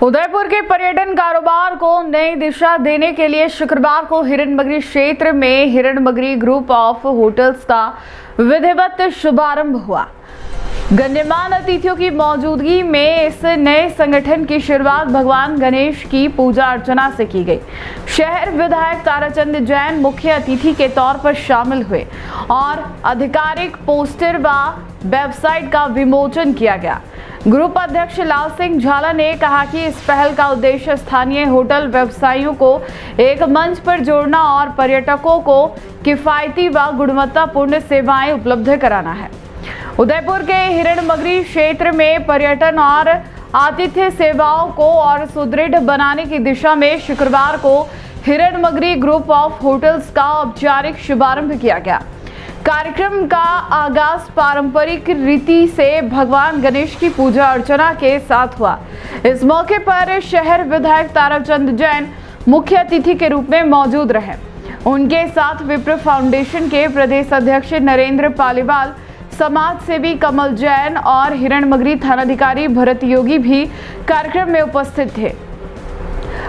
उदयपुर के पर्यटन कारोबार को नई दिशा देने के लिए शुक्रवार को हिरणमगरी क्षेत्र में हिरणमगरी ग्रुप ऑफ होटल्स का विधिवत शुभारंभ हुआ। गण्यमान्य अतिथियों की मौजूदगी में इस नए संगठन की शुरुआत भगवान गणेश की पूजा अर्चना से की गई। शहर विधायक ताराचंद जैन मुख्य अतिथि के तौर पर शामिल हुए और आधिकारिक पोस्टर व वेबसाइट का विमोचन किया गया। ग्रुप अध्यक्ष लाल सिंह झाला ने कहा कि इस पहल का उद्देश्य स्थानीय होटल व्यवसायियों को एक मंच पर जोड़ना और पर्यटकों को किफायती व गुणवत्तापूर्ण सेवाएं उपलब्ध कराना है। उदयपुर के हिरणमगरी क्षेत्र में पर्यटन और आतिथ्य सेवाओं को और सुदृढ़ बनाने की दिशा में शुक्रवार को हिरणमगरी ग्रुप ऑफ होटल्स का औपचारिक शुभारंभ किया गया। कार्यक्रम का आगाज पारंपरिक रीति से भगवान गणेश की पूजा अर्चना के साथ हुआ। इस मौके पर शहर विधायक ताराचंद जैन मुख्य अतिथि के रूप में मौजूद रहे। उनके साथ विप्र फाउंडेशन के प्रदेश अध्यक्ष नरेंद्र पालीवाल, समाज सेवी कमल जैन और हिरणमगरी थानाधिकारी भरत योगी भी कार्यक्रम में उपस्थित थे।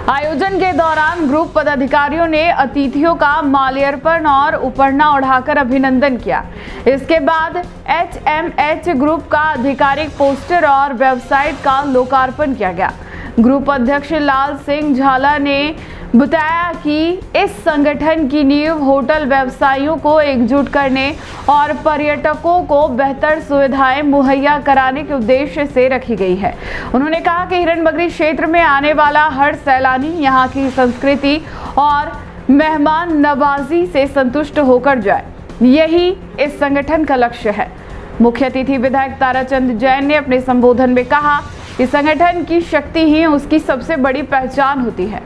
आयोजन के दौरान ग्रुप पदाधिकारियों ने अतिथियों का माल्यार्पण और उपरना ओढ़ाकर अभिनंदन किया। इसके बाद HMH ग्रुप का आधिकारिक पोस्टर और वेबसाइट का लोकार्पण किया गया। ग्रुप अध्यक्ष लाल सिंह झाला ने बताया कि इस संगठन की नींव होटल व्यवसायियों को एकजुट करने और पर्यटकों को बेहतर सुविधाएं मुहैया कराने के उद्देश्य से रखी गई है। उन्होंने कहा कि हिरणमगरी क्षेत्र में आने वाला हर सैलानी यहां की संस्कृति और मेहमान नवाजी से संतुष्ट होकर जाए, यही इस संगठन का लक्ष्य है। मुख्य अतिथि विधायक ताराचंद जैन ने अपने संबोधन में कहा कि संगठन की शक्ति ही उसकी सबसे बड़ी पहचान होती है।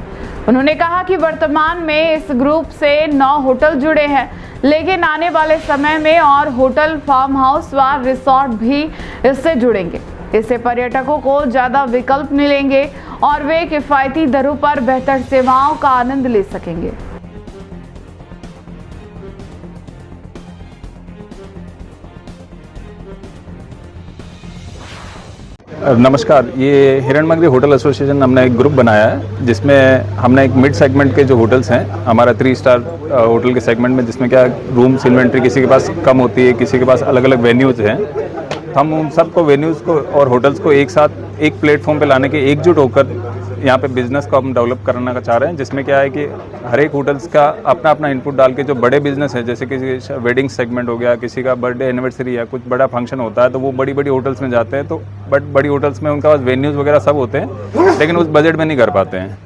उन्होंने कहा कि वर्तमान में इस ग्रुप से 9 होटल जुड़े हैं, लेकिन आने वाले समय में और होटल, फार्म हाउस व रिसोर्ट भी इससे जुड़ेंगे। इससे पर्यटकों को ज़्यादा विकल्प मिलेंगे और वे किफ़ायती दरों पर बेहतर सेवाओं का आनंद ले सकेंगे। नमस्कार, ये हिरणमगरी होटल एसोसिएशन हमने एक ग्रुप बनाया है जिसमें हमने एक मिड सेगमेंट के जो होटल्स हैं, हमारा 3 स्टार होटल के सेगमेंट में, जिसमें क्या रूम्स इन्वेंट्री किसी के पास कम होती है, किसी के पास अलग अलग वेन्यूज़ हैं, तो हम उन सबको वेन्यूज़ को और होटल्स को एक साथ एक प्लेटफॉर्म पे लाने के एकजुट होकर यहाँ पे बिज़नेस को हम डेवलप करना का चाह रहे हैं। जिसमें क्या है कि हर एक होटल्स का अपना अपना इनपुट डाल के जो बड़े बिजनेस है, जैसे किसी वेडिंग सेगमेंट हो गया, किसी का बर्थडे एनिवर्सरी या कुछ बड़ा फंक्शन होता है, तो वो बड़ी बड़ी होटल्स में जाते हैं। तो बड़ी होटल्स में उनका पास वेन्यूज़ वगैरह सब होते हैं, लेकिन उस बजट में नहीं कर पाते हैं।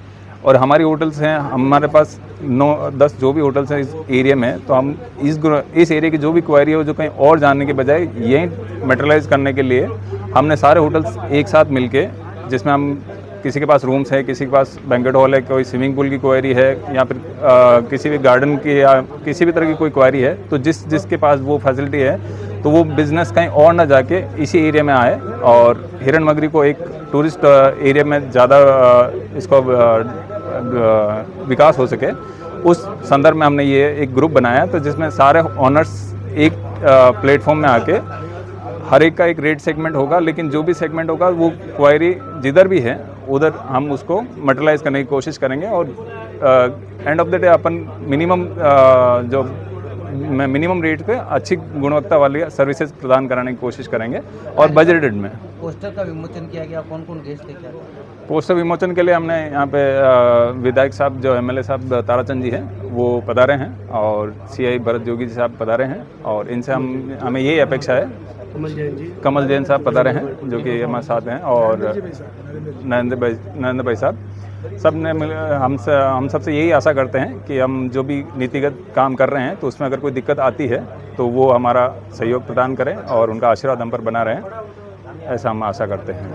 और हमारी होटल्स हैं, हमारे पास 9-10 जो भी होटल्स हैं इस एरिया में, तो हम इस एरिया की जो भी क्वायरी है जो कहीं और जानने के बजाय यहीं मटेरियलाइज करने के लिए हमने सारे होटल्स एक साथ मिलके, जिसमें हम किसी के पास रूम्स है, किसी के पास बैंक्वेट हॉल है, कोई स्विमिंग पूल की क्वायरी है, या फिर किसी भी गार्डन की या किसी भी तरह की कोई क्वायरी है, तो जिसके पास वो फैसिलिटी है, तो वो बिज़नेस कहीं और ना जाके इसी एरिया में आए और हिरणमगरी को एक टूरिस्ट एरिया में ज़्यादा इसको विकास हो सके, उस संदर्भ में हमने ये एक ग्रुप बनाया। तो जिसमें सारे ऑनर्स एक प्लेटफॉर्म में आके हर एक का एक रेट सेगमेंट होगा, लेकिन जो भी सेगमेंट होगा वो क्वायरी जिधर भी है उधर हम उसको मटेरियलाइज करने की कोशिश करेंगे और end of the day upon minimum rate पे अच्छी गुणवत्ता वाली सर्विसेज प्रदान कराने की कोशिश करेंगे और बजटेड में। पोस्टर का विमोचन किया गया, कौन कौन गेस्ट थे क्या? पोस्टर विमोचन के लिए हमने यहाँ पे विधायक साहब जो MLA साहब ताराचंद जी हैं वो पधारे हैं और CI भरत योगी जी साहब पधारे हैं और इनसे हमें यही अपेक्षा है। कमल जैन साहब पधारे हैं जो कि हमारे साथ हैं और नरेंद्र भाई साहब, सब ने हम सबसे यही आशा करते हैं कि हम जो भी नीतिगत काम कर रहे हैं तो उसमें अगर कोई दिक्कत आती है तो वो हमारा सहयोग प्रदान करें और उनका आशीर्वाद हम पर बना रहे, ऐसा हम आशा करते हैं।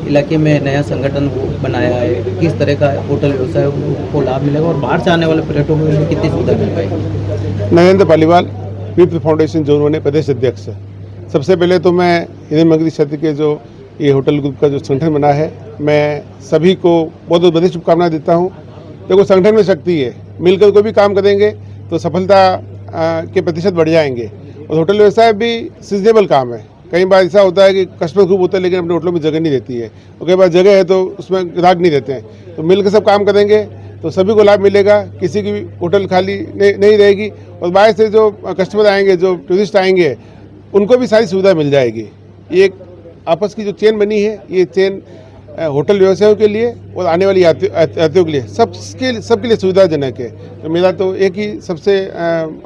इलाके में नया संगठन बनाया है, किस तरह का होटल व्यवसाय को लाभ मिलेगा और बाहर से आने वाले पर्यटकों को भी कितनी सुविधा मिल पाएगी? नरेंद्र पालीवाल, विप्र फाउंडेशन जोन में प्रदेश अध्यक्ष। सबसे पहले तो मैं हिरणमगरी क्षेत्र के जो ये होटल ग्रुप का जो संगठन बना है, मैं सभी को बहुत बहुत बड़ी शुभकामनाएं देता हूँ। देखो, संगठन में शक्ति है, मिलकर कोई भी काम करेंगे तो सफलता के प्रतिशत बढ़ जाएंगे। और होटल व्यवसाय भी सीजनेबल काम है, कई बार ऐसा होता है कि कस्टमर खूब होता है लेकिन अपने होटलों में जगह नहीं देती है, और कई बार जगह है तो उसमें ग्राहक नहीं देते हैं। तो मिल के सब काम करेंगे तो सभी को लाभ मिलेगा, किसी की भी होटल खाली नहीं रहेगी, और बाहर से जो कस्टमर आएंगे, जो टूरिस्ट आएंगे, उनको भी सारी सुविधा मिल जाएगी। ये एक आपस की जो चेन बनी है, ये चेन होटल व्यवसायों के लिए और आने वाली यात्रियों के लिए सबके लिए सुविधाजनक है। तो मेरा तो एक ही सबसे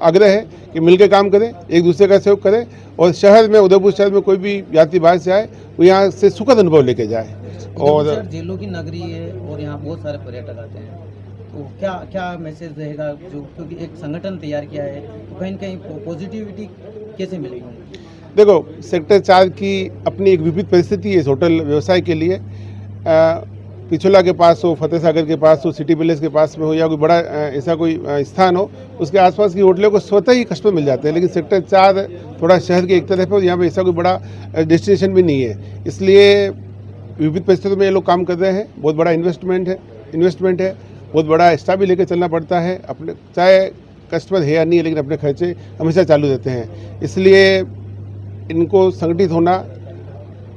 आग्रह है कि मिलकर काम करें, एक दूसरे का सहयोग करें, और शहर में, उदयपुर शहर में कोई भी यात्री बाहर से आए वो यहाँ से सुखद अनुभव लेके जाए। और जेलों की नगरी है और यहाँ बहुत सारे पर्यटक आते हैं, तो क्या मैसेज रहेगा, जो क्योंकि एक संगठन तैयार किया है तो कहीं न कहीं पॉजिटिविटी कैसे मिलेगी? देखो, सेक्टर 4 की अपनी एक विविध परिस्थिति है इस होटल व्यवसाय के लिए। पिछोला के पास हो, फतेह सागर के पास हो, सिटी पैलेस के पास में हो, या कोई बड़ा ऐसा कोई स्थान हो, उसके आसपास की होटलों को स्वतः ही कस्टमर मिल जाते हैं। लेकिन सेक्टर 4 थोड़ा शहर के एक तरफ है और यहाँ पे ऐसा कोई बड़ा डेस्टिनेशन भी नहीं है, इसलिए विविध परिस्थितियों में ये लोग काम कर रहे हैं। बहुत बड़ा इन्वेस्टमेंट है, बहुत बड़ा स्टाफ भी लेकर चलना पड़ता है अपने, चाहे कस्टमर है या नहीं है, लेकिन अपने खर्चे हमेशा चालू रहते हैं। इसलिए इनको संगठित होना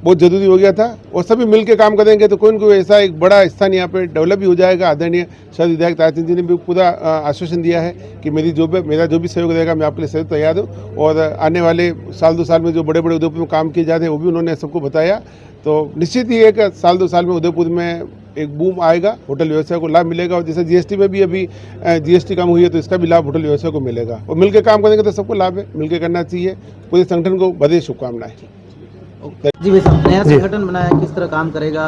बहुत ज़रूरी हो गया था, और सभी मिल के काम करेंगे तो कोई न कोई ऐसा एक बड़ा स्थान यहाँ पे डेवलप भी हो जाएगा। आदरणीय शहर विधायक ताराचंद जी ने भी पूरा आश्वासन दिया है कि मेरा जो भी सहयोग रहेगा मैं आपके लिए सहयोग तैयार हूँ, और आने वाले साल 2 साल में जो बड़े बड़े उदयपुर में काम किए जा रहे हैं वो भी उन्होंने सबको बताया। तो निश्चित ही एक साल 2 साल में उदयपुर में एक बूम आएगा, होटल व्यवसाय को लाभ मिलेगा, और जैसे जीएसटी में भी अभी जीएसटी कम हुई है तो इसका भी लाभ होटल व्यवसाय को मिलेगा, और मिलकर काम करेंगे तो सबको लाभ है, मिलकर करना चाहिए। पूरे संगठन को बधाई, शुभकामनाएं। जी भाई साहब, नया संगठन बनाया, किस तरह काम करेगा?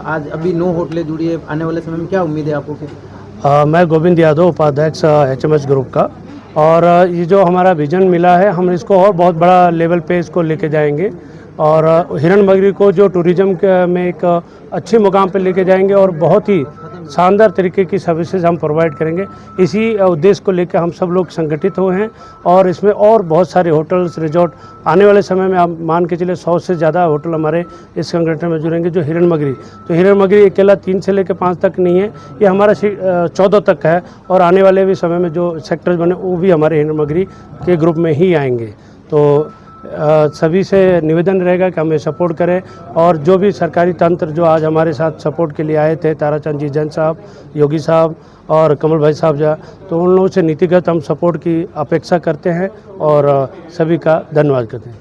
आज अभी 9 होटलें जुड़ी है, आने वाले समय में क्या उम्मीद है आपको? मैं गोविंद यादव, उपाध्यक्ष HMS ग्रुप का, और ये जो हमारा विजन मिला है, हम इसको और बहुत बड़ा लेवल पे इसको लेके जाएंगे, और हिरणमगरी को जो टूरिज्म में एक अच्छे मुकाम पे लेके जाएंगे, और बहुत ही शानदार तरीके की सर्विसेज हम प्रोवाइड करेंगे। इसी उद्देश्य को लेकर हम सब लोग संगठित हुए हैं, और इसमें और बहुत सारे होटल्स, रिजॉर्ट आने वाले समय में आप मान के चले 100 से ज़्यादा होटल हमारे इस संगठन में जुड़ेंगे। जो हिरणमगरी, तो हिरणमगरी अकेला 3 से लेकर 5 तक नहीं है, ये हमारा 14 तक है, और आने वाले भी समय में जो सेक्टर्स बने वो भी हमारे हिरणमगरी के ग्रुप में ही आएंगे। तो सभी से निवेदन रहेगा कि हमें सपोर्ट करें, और जो भी सरकारी तंत्र जो आज हमारे साथ सपोर्ट के लिए आए थे, ताराचंद जी जैन साहब, योगी साहब और कमल भाई साहब तो उन लोगों से नीतिगत हम सपोर्ट की अपेक्षा करते हैं, और सभी का धन्यवाद करते हैं।